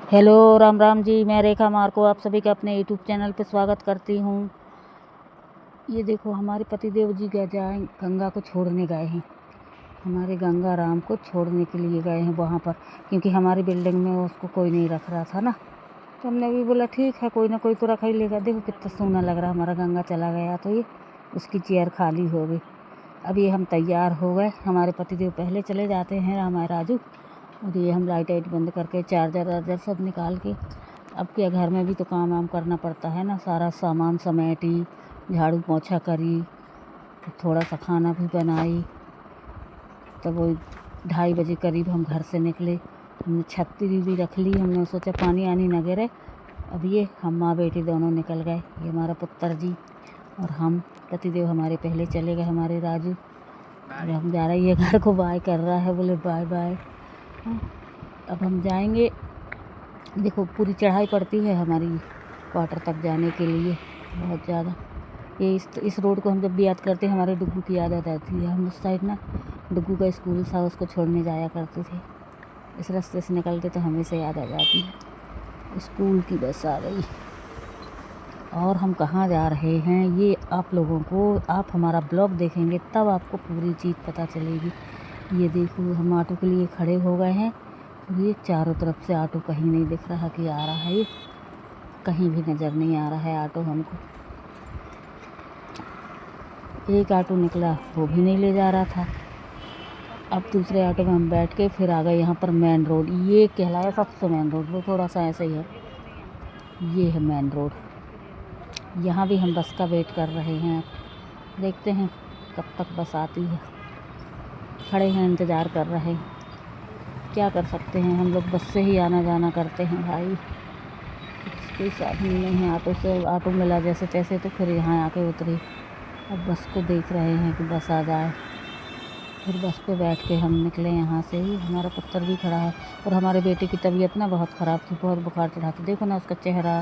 Hello Ram Ram ji, मैं रेखा मार को आप सभी का अपने यूट्यूब चैनल पर स्वागत करती हूँ। ये देखो, हमारे पतिदेव जी जाए गंगा को छोड़ने गए हैं। हमारे गंगा राम को छोड़ने के लिए गए हैं वहाँ पर, क्योंकि हमारी बिल्डिंग में उसको कोई नहीं रख रहा था ना, तो हमने भी बोला ठीक है, कोई ना कोई तो रखा ही लेगा। देखो कितना सोना लग रहा, हमारा गंगा चला गया तो ये उसकी चेयर खाली हो गई। अब ये हम तैयार हो गए, हमारे पतिदेव पहले चले जाते हैं हमारे राजू, और ये हम लाइट बंद करके चार्जर वार्जर सब निकाल के, अब क्या घर में भी तो काम वाम करना पड़ता है ना, सारा सामान समेटी, झाड़ू पोछा करी, तो थोड़ा सा खाना भी बनाई। तब वो 2:30 बजे करीब हम घर से निकले। हमने छतरी भी रख ली, हमने सोचा पानी आनी न गिरे। अब ये हम माँ बेटी दोनों निकल गए, ये हमारा पुत्र जी और हम पतिदेव हमारे पहले चले गए, हमारे राजू। और हम जा रहे, ये घर को बाय कर रहा है, बोले बाय बाय। अब हम जाएंगे। देखो पूरी चढ़ाई पड़ती है हमारी क्वार्टर तक जाने के लिए, बहुत ज़्यादा। ये इस रोड को हम जब भी याद करते हैं, हमारे डुग्गू की याद आ जाती है। हम उस साइड ना डुग्गू का स्कूल था, उसको छोड़ने जाया करते थे। इस रास्ते से निकलते तो हमें से याद आ जाती है। स्कूल की बस आ गई और हम कहाँ जा रहे हैं ये आप लोगों को, आप हमारा ब्लॉग देखेंगे तब आपको पूरी चीज़ पता चलेगी। ये देखो, हम ऑटो के लिए खड़े हो गए हैं और ये चारों तरफ से ऑटो कहीं नहीं दिख रहा कि आ रहा है, ये कहीं भी नज़र नहीं आ रहा है ऑटो हमको। एक ऑटो निकला, वो भी नहीं ले जा रहा था। अब दूसरे ऑटो में हम बैठ के फिर आ गए यहाँ पर मेन रोड। ये कहलाया सबसे मेन रोड, वो थोड़ा सा ऐसे ही है। ये है मेन रोड, यहाँ भी हम बस का वेट कर रहे हैं। देखते हैं कब तक बस आती है, खड़े हैं इंतज़ार कर रहे हैं। क्या कर सकते हैं, हम लोग बस से ही आना जाना करते हैं भाई, कोई साधन नहीं है। ऑटो से ऑटो मिला जैसे तैसे, तो फिर यहाँ आके उतरे। अब बस को देख रहे हैं कि बस आ जाए, फिर बस पे बैठ के हम निकले यहाँ से ही। हमारा पुत्र भी खड़ा है और हमारे बेटे की तबीयत ना बहुत ख़राब थी, बहुत बुखार चढ़ा था। देखो ना उसका चेहरा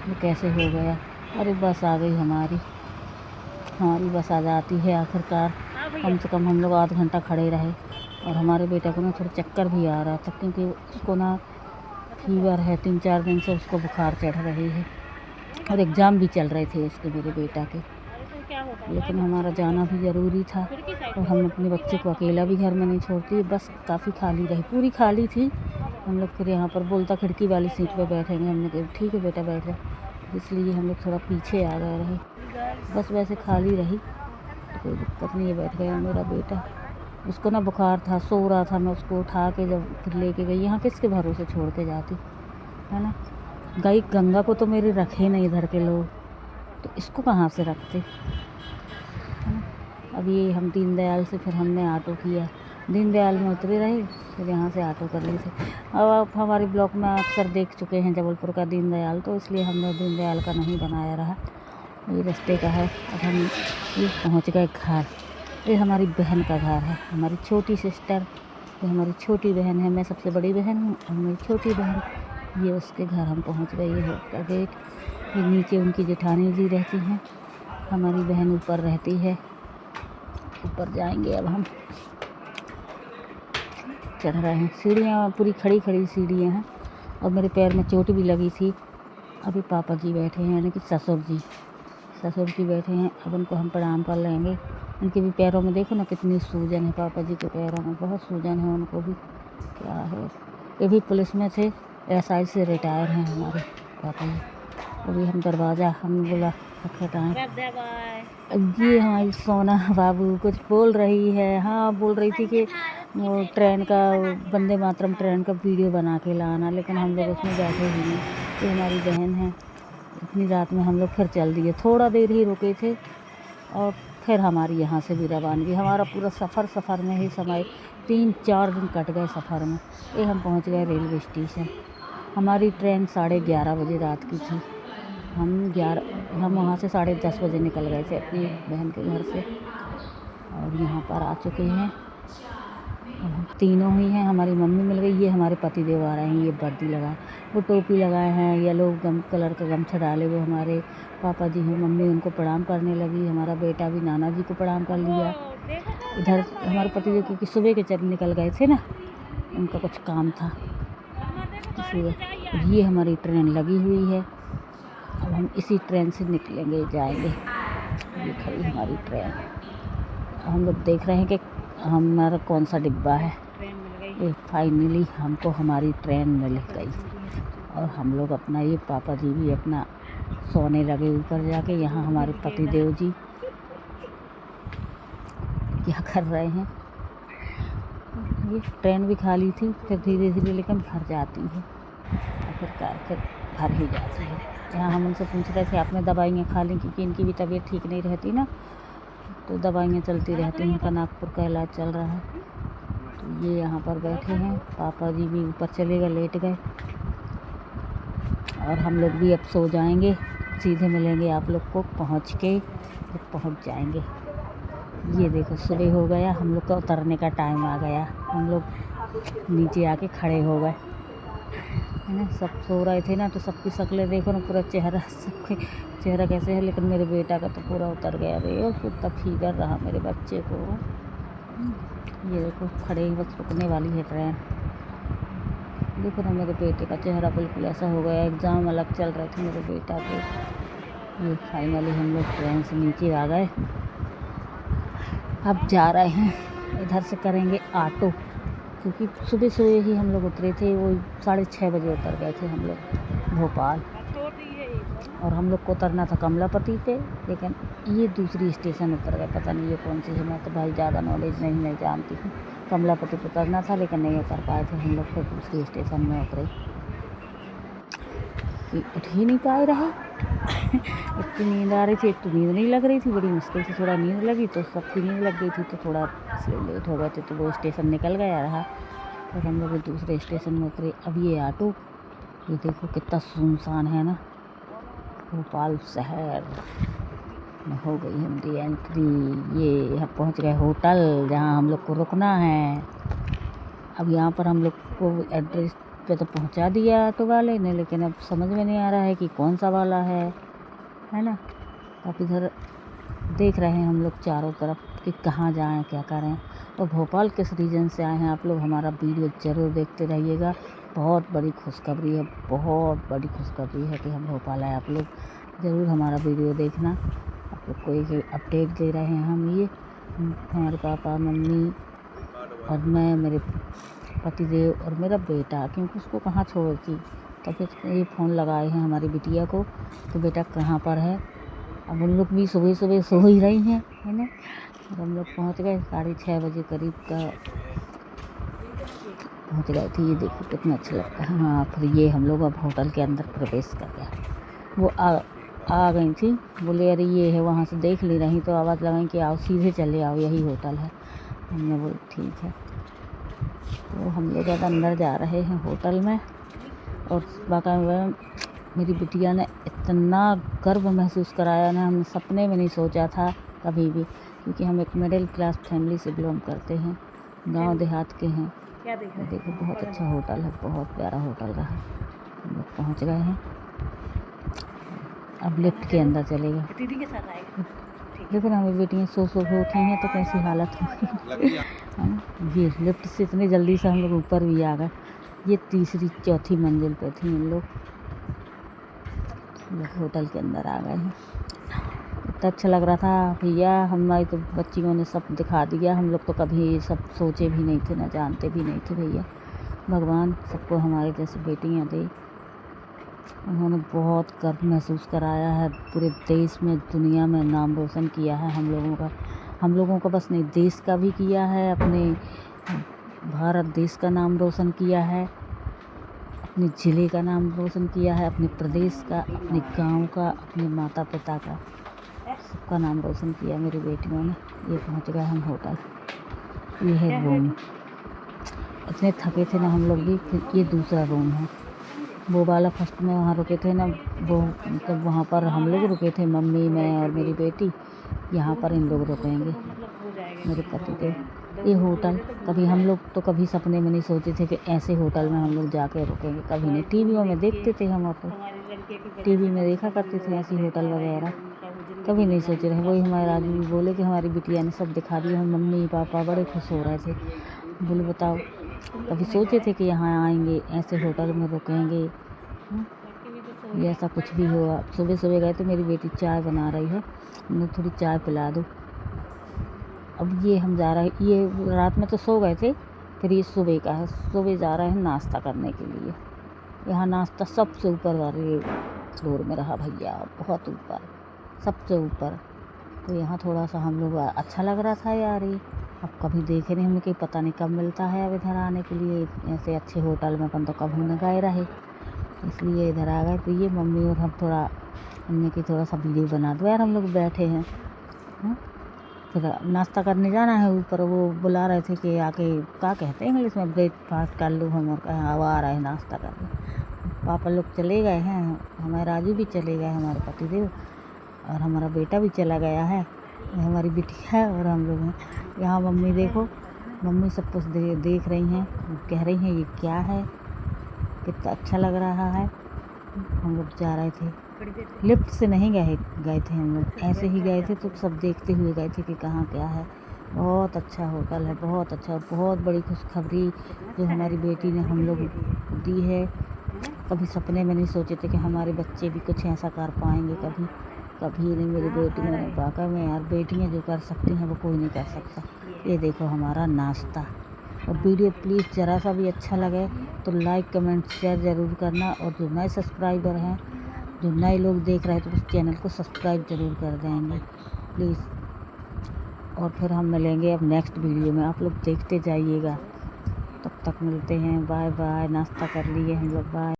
वो कैसे हो गया। अरे बस आ गई हमारी बस आ जाती है आखिरकार। कम से कम हम लोग आधा घंटा खड़े रहे और हमारे बेटे को ना थोड़ा चक्कर भी आ रहा था, क्योंकि उसको ना फीवर है, 3-4 दिन से उसको बुखार चढ़ रही है और एग्ज़ाम भी चल रहे थे उसके, मेरे बेटा के। लेकिन हमारा जाना भी ज़रूरी था और हम अपने बच्चे को अकेला भी घर में नहीं छोड़ती। बस काफ़ी खाली रही, पूरी खाली थी। हम लोग फिर यहाँ पर बोलता खिड़की वाली सीट पे बैठेंगे, हमने कहा ठीक है बेटा बैठ जा, इसलिए हम लोग थोड़ा पीछे आ गए रहे। बस वैसे खाली रही तो कोई दिक्कत नहीं है, बैठ गया मेरा बेटा। उसको ना बुखार था, सो रहा था, मैं उसको उठा के जब फिर लेके गई, यहाँ किसके भरोसे छोड़ के जाती है ना। गई गंगा को तो मेरे रखे नहीं इधर के लोग, तो इसको कहाँ से रखते है ना। अब ये हम दीनदयाल से फिर हमने ऑटो किया, दीनदयाल में उतरे रहे, फिर यहाँ से ऑटो कर लिए थे। अब आप हमारे ब्लॉग में अक्सर देख चुके हैं जबलपुर का दीनदयाल, तो इसलिए हमने दीनदयाल का नहीं बनाया रहा, ये रास्ते का है। अब हम ये पहुँच गए घर। ये हमारी बहन का घर है, हमारी छोटी सिस्टर, ये हमारी छोटी बहन है। मैं सबसे बड़ी बहन हूँ और मेरी छोटी बहन, ये उसके घर हम पहुँच गए। ये है उसका गेट। ये नीचे उनकी जेठानी जी रहती हैं, हमारी बहन ऊपर रहती है। ऊपर जाएंगे अब हम, चढ़ रहे हैं। सीढ़ियाँ पूरी खड़ी खड़ी सीढ़ियाँ हैं और मेरे पैर में चोट भी लगी थी। अभी पापा जी बैठे हैं, यानी कि ससुर जी बैठे हैं। अब उनको हम प्रणाम कर लेंगे। उनके भी पैरों में देखो ना कितनी सूजन है, पापा जी के पैरों में बहुत सूजन है उनको भी। क्या है, ये भी पुलिस में थे, SI से रिटायर हैं हमारे पापा जी। अभी हम दरवाज़ा हमने बोला खटखटाएँ। जी हमारी सोना बाबू कुछ बोल रही है। हाँ बोल रही थी कि वो ट्रेन का, वंदे मातरम ट्रेन का वीडियो बना के लाना, लेकिन हम लोग उसमें बैठे ही नहीं। ये हमारी बहन है। इतनी रात में हम लोग फिर चल दिए, थोड़ा देर ही रुके थे और फिर हमारी यहाँ से भी रवानगी। हमारा पूरा सफ़र में ही समय 3-4 दिन कट गए सफ़र में। ये हम पहुँच गए रेलवे स्टेशन। हमारी ट्रेन 11:30 बजे रात की थी। हम वहाँ से 10:30 बजे निकल गए थे अपनी बहन के घर से और यहाँ पर आ चुके हैं। हम तीनों ही हैं, हमारी मम्मी मिल गई। ये हमारे पतिदेव आ रहे हैं, ये वर्दी लगाए, वो टोपी लगाए हैं, येलो कलर का गमछा डाले वो हमारे पापा जी हैं। मम्मी उनको प्रणाम करने लगी, हमारा बेटा भी नाना जी को प्रणाम कर लिया। इधर हमारे पतिदेव क्योंकि सुबह के जब निकल गए थे ना, उनका कुछ काम था, ये हमारी ट्रेन लगी हुई है। अब हम इसी ट्रेन से निकलेंगे, जाएंगे। ये खड़ी हमारी ट्रेन। हम लोग देख रहे हैं कि हमारा कौन सा डिब्बा है। ये फाइनली हमको हमारी ट्रेन मिल गई और हम लोग अपना, ये पापा जी भी अपना सोने लगे ऊपर जाके। यहाँ हमारे पति देव जी क्या कर रहे हैं। ये ट्रेन भी खाली थी, फिर धीरे धीरे लेकिन भर जाती है और फिर भर ही जाती है। यहाँ हम उनसे पूछ रहे थे आपने दवाइयाँ खा ली, क्योंकि इनकी भी तबीयत ठीक नहीं रहती ना, तो दवाइयाँ चलती रहती हैं। इनका नागपुर का इलाज चल रहा है। तो ये यहाँ पर बैठे हैं, पापा जी भी ऊपर चले गए, लेट गए और हम लोग भी अब सो जाएंगे। सीधे मिलेंगे आप लोग को पहुँच के, जब पहुँच जाएंगे। ये देखो सुबह हो गया, हम लोग का उतरने का टाइम आ गया। हम लोग नीचे आके खड़े हो गए, है ना। सब सो रहे थे ना, तो सबकी शक्लें देखो ना, पूरा चेहरा, सबके चेहरा कैसे है। लेकिन मेरे बेटा का तो पूरा उतर गया रे, उसको इतना फीवर रहा मेरे बच्चे को। ये देखो खड़े ही, बस रुकने वाली है ट्रेन। देखो ना मेरे बेटे का चेहरा बिल्कुल ऐसा हो गया। एग्ज़ाम अलग चल रहे थे मेरे बेटा के। ये फाइनली हम लोग ट्रेन से नीचे आ गए। अब जा रहे हैं, इधर से करेंगे ऑटो, क्योंकि सुबह सुबह ही हम लोग उतरे थे। वो 6:30 बजे उतर गए थे हम लोग भोपाल, और हम लोग को उतरना था कमलापति पे, लेकिन ये दूसरी स्टेशन उतर गए। पता नहीं ये कौन सी है, मैं तो भाई ज़्यादा नॉलेज नहीं जानती हूँ। कमलापति पे उतरना था लेकिन नहीं उतर पाए थे हम लोग, फिर दूसरी स्टेशन में उतरे। उठ ही नहीं पाए रहे। इतनी नींद आ रही थी, एक तो नींद नहीं लग रही थी, बड़ी मुश्किल से थोड़ा नींद लगी, तो सबकी नींद लग गई थी, तो थोड़ा इसलिए लेट हो गए थे। तो वो स्टेशन निकल गया रहा, फिर हम लोग दूसरे स्टेशन में उतरे। अब ये ऑटो, ये देखो कितना सुनसान है ना। भोपाल शहर में हो गई हमारी एंट्री। ये यहाँ पहुँच गए होटल जहाँ हम लोग को रुकना है। अब यहाँ पर हम लोग को एड्रेस पे तो पहुँचा दिया ऑटो वाले ने, लेकिन अब समझ में नहीं आ रहा है कि कौन सा वाला है ना। अब इधर देख रहे हैं हम लोग चारों तरफ कि कहाँ जाएं, क्या करें। और भोपाल किस रीजन से आए हैं आप लोग, हमारा वीडियो ज़रूर देखते रहिएगा। बहुत बड़ी खुशखबरी है, बहुत बड़ी खुशखबरी है कि हम भोपाल आए। आप लोग ज़रूर हमारा वीडियो देखना। आप लोग को एक अपडेट दे रहे हैं हम। ये हमारे पापा मम्मी और मैं, मेरे पतिदेव और मेरा बेटा, क्योंकि उसको कहाँ छोड़ती। तो फिर ये फ़ोन लगाए हैं हमारी बिटिया को कि बेटा कहाँ पर है। अब उन लोग भी सुबह सुबह सो ही रही हैं, है ना। और हम लोग पहुँच गए 6:30 बजे करीब का पहुँच गए थे। ये देखो कितना अच्छा लगता है। हाँ, फिर ये हम लोग अब होटल के अंदर प्रवेश कर गए। वो आ गई थी, बोले अरे ये है, वहाँ से देख ले रही, तो आवाज़ लगाई कि आओ सीधे चले आओ, यही होटल है। हमने बोला ठीक है। तो हम लोग अब अंदर जा रहे हैं होटल में। और बाकायदा मेरी बिटिया ने इतना गर्व महसूस कराया ना, हमने सपने में नहीं सोचा था कभी भी, क्योंकि हम एक मिडिल क्लास फैमिली से बिलोंग करते हैं, गांव देहात के हैं। देखो बहुत अच्छा होटल है, बहुत प्यारा होटल रहा। हम लोग पहुँच गए हैं, अब लिफ्ट के अंदर चले गए। देखो ना हमें बेटियाँ सो के उठी हैं, तो कैसी हालत होगी, है ना। ये लिफ्ट से इतनी जल्दी से हम लोग ऊपर भी आ गए। ये तीसरी चौथी मंजिल पे थी हम लोग होटल के अंदर आ गए हैं। इतना अच्छा लग रहा था भैया, हमारी तो बच्चियों ने सब दिखा दिया। हम लोग तो कभी सब सोचे भी नहीं थे, ना जानते भी नहीं थे भैया। भगवान सबको हमारे जैसे बेटियां दे। उन्होंने बहुत गर्व महसूस कराया है, पूरे देश में दुनिया में नाम रोशन किया है हम लोगों का बस नहीं, देश का भी किया है, अपने भारत देश का नाम रोशन किया है, अपने ज़िले का नाम रोशन किया है, अपने प्रदेश का, अपने गांव का, अपने माता पिता का, सबका नाम रोशन किया मेरी बेटियों ने। ये पहुंच गए हम होटल, ये है रूम। इतने थके थे ना हम लोग भी। फिर ये दूसरा रूम है, वो वाला फर्स्ट में वहाँ रुके थे ना, वो मतलब वहाँ पर हम लोग रुके थे, मम्मी मैं और मेरी बेटी। यहाँ पर इन लोग रुकेंगे, मेरे पति के। ये होटल कभी हम लोग तो कभी सपने में नहीं सोचे थे कि ऐसे होटल में हम लोग जाके रुकेंगे, कभी नहीं। टीवियों में देखते थे हम, और टीवी में देखा करते थे ऐसी होटल वगैरह, कभी नहीं सोचे रहे। वही हमारे राजू भी बोले कि हमारी बिटिया ने सब दिखा दिया। हम मम्मी पापा बड़े खुश हो रहे थे, बोले बताओ कभी सोचे थे कि यहाँ आएंगे, ऐसे होटल में रुकेंगे? ये ऐसा कुछ भी हुआ। सुबह सुबह गए तो मेरी बेटी चाय बना रही है, उन्हें थोड़ी चाय पिला दो। अब ये हम जा रहे, ये रात में तो सो गए थे, फिर ये सुबह का है, सुबह जा रहे हैं नाश्ता करने के लिए। यहाँ नाश्ता सबसे ऊपर वाले फ्लोर में रहा भैया, बहुत ऊपर, सबसे ऊपर। तो यहाँ थोड़ा सा हम लोग अच्छा लग रहा था यार। ये अब कभी देखे नहीं हमने कि पता नहीं कब मिलता है अब इधर आने के लिए, ऐसे अच्छे होटल में अपन तो कभी न गए रहे, इसलिए इधर आ गए। तो ये मम्मी और हम थोड़ा, हमने कि थोड़ा सा वीडियो बना दो यार, हम लोग बैठे हैं। फिर नाश्ता करने जाना है ऊपर, वो बुला रहे थे कि आके, क्या कहते हैं इंग्लिश में, ब्रेकफास्ट कर लो। हम और कहें अब आ रहे हैं नाश्ता करने। पापा लोग चले गए हैं, हमारे राजू भी चले गए, हमारे पतिदेव, और हमारा बेटा भी चला गया है, हमारी बिटिया है और हम लोग हैं। यहाँ मम्मी देखो, मम्मी सब कुछ देख रही हैं, कह रही हैं ये क्या है, कितना अच्छा लग रहा है। हम लोग जा रहे थे, लिफ्ट से नहीं गए थे हम लोग, ऐसे ही गए थे, तो सब देखते हुए गए थे कि कहाँ क्या है। बहुत अच्छा होटल है, बहुत अच्छा, बहुत बड़ी खुशखबरी जो हमारी बेटी ने हम लोग दी है। कभी सपने में नहीं सोचे थे कि हमारे बच्चे भी कुछ ऐसा कर पाएंगे, कभी कभी नहीं। मेरी बेटी ने वाकई में यार, बेटियाँ जो कर सकती हैं वो कोई नहीं कर सकता। ये देखो हमारा नाश्ता। और वीडियो प्लीज़ ज़रा सा भी अच्छा लगे तो लाइक कमेंट शेयर ज़रूर करना, और जो नए सब्सक्राइबर हैं, जो नए लोग देख रहे हैं, तो उस चैनल को सब्सक्राइब ज़रूर कर देंगे प्लीज़। और फिर हम मिलेंगे अब नेक्स्ट वीडियो में, आप लोग देखते जाइएगा। तब तक मिलते हैं, बाय बाय। नाश्ता कर लिए हम लोग, बाय।